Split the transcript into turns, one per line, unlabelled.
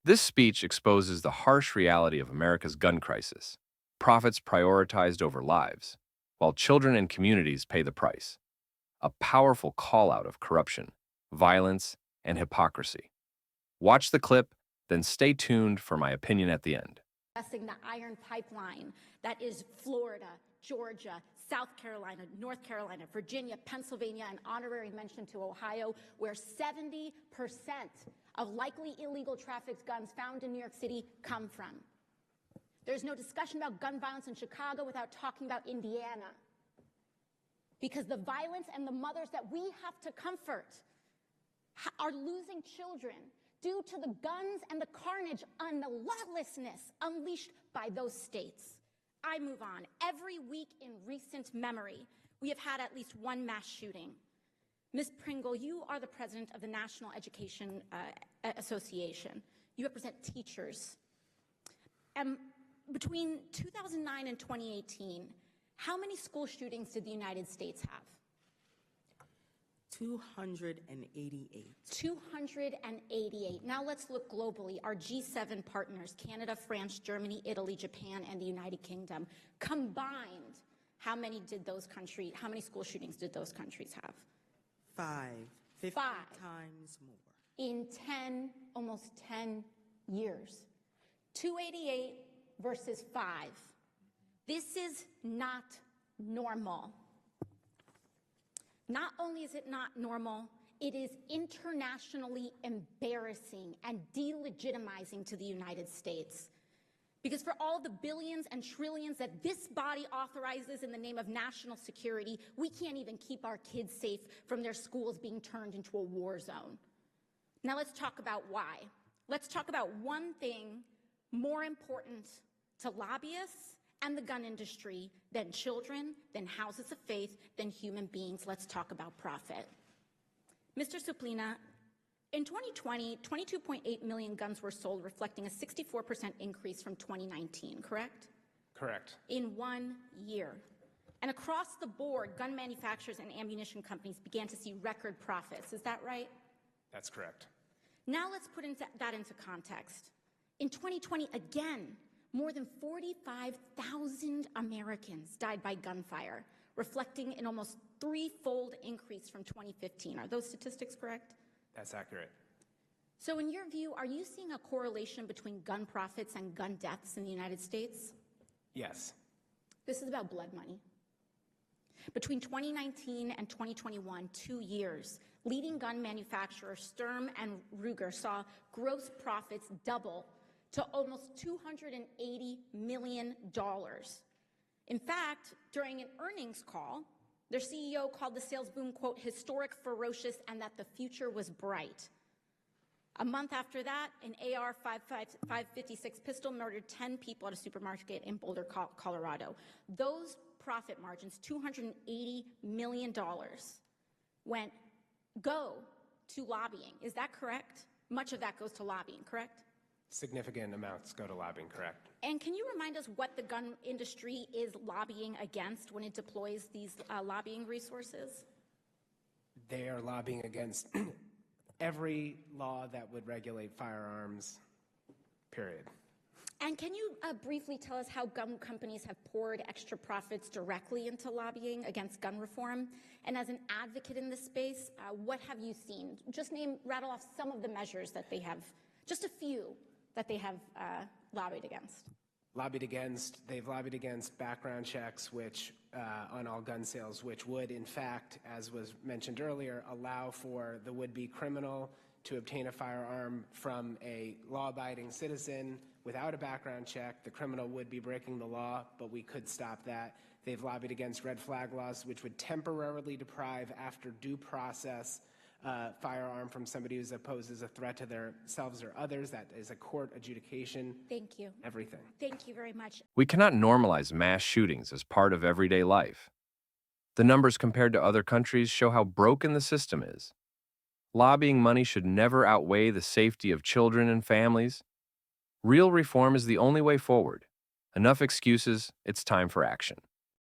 This speech exposes the harsh reality of America's gun crisis. Profits prioritized over lives, while children and communities pay the price. A powerful call out of corruption, violence, and hypocrisy. Watch the clip, then stay tuned for my opinion at the end.
The iron pipeline that is Florida, Georgia, South Carolina, North Carolina, Virginia, Pennsylvania, and honorary mention to Ohio, where 70% of likely illegal trafficked guns found in New York City come from. There's no discussion about gun violence in Chicago without talking about Indiana. Because the violence and the mothers that we have to comfort are losing children due to the guns and the carnage and the lawlessness unleashed by those states. I move on. Every week in recent memory, we have had at least one mass shooting. Ms. Pringle, you are the president of the National Education Association. You represent teachers. Between 2009 and 2018, how many school shootings did the United States have?
288.
288. Now let's look globally. Our G7 partners, Canada, France, Germany, Italy, Japan, and the United Kingdom, combined, how many school shootings did those countries have?
50 times more.
In almost 10 years. 288 versus 5. This is not normal. Not only is it not normal, it is internationally embarrassing and delegitimizing to the United States. Because for all the billions and trillions that this body authorizes in the name of national security, we can't even keep our kids safe from their schools being turned into a war zone. Now let's talk about why. Let's talk about one thing more important to lobbyists and the gun industry than children, than houses of faith, than human beings. Let's talk about profit. Mr. Suplina, in 2020, 22.8 million guns were sold, reflecting a 64% increase from 2019, correct?
Correct.
In 1 year. And across the board, gun manufacturers and ammunition companies began to see record profits. Is that right?
That's correct.
Now let's put that into context. In 2020, again, more than 45,000 Americans died by gunfire, reflecting an almost threefold increase from 2015. Are those statistics correct?
That's accurate.
So in your view, are you seeing a correlation between gun profits and gun deaths in the United States?
Yes.
This is about blood money. Between 2019 and 2021, 2 years, leading gun manufacturers Sturm and Ruger saw gross profits double to almost $280 million. In fact, during an earnings call, their CEO called the sales boom, quote, historic, ferocious, and that the future was bright. A month after that, an AR-556 pistol murdered 10 people at a supermarket in Boulder, Colorado. Those profit margins, $280 million, go to lobbying. Is that correct? Much of that goes to lobbying, correct?
Significant amounts go to lobbying, correct.
And can you remind us what the gun industry is lobbying against when it deploys these lobbying resources?
They are lobbying against every law that would regulate firearms, period.
And can you briefly tell us how gun companies have poured extra profits directly into lobbying against gun reform? And as an advocate in this space, what have you seen? Just rattle off some of the measures that they have, just a few that they have lobbied against.
They've lobbied against background checks, which on all gun sales, which would, in fact, as was mentioned earlier, allow for the would-be criminal to obtain a firearm from a law-abiding citizen without a background check. The criminal would be breaking the law, but we could stop that. They've lobbied against red flag laws, which would temporarily deprive, after due process, firearm from somebody who poses a threat to themselves or others. That is a court adjudication.
Thank you.
Everything.
Thank you very much.
We cannot normalize mass shootings as part of everyday life. The numbers compared to other countries show how broken the system is. Lobbying money should never outweigh the safety of children and families. Real reform is the only way forward. Enough excuses, it's time for action.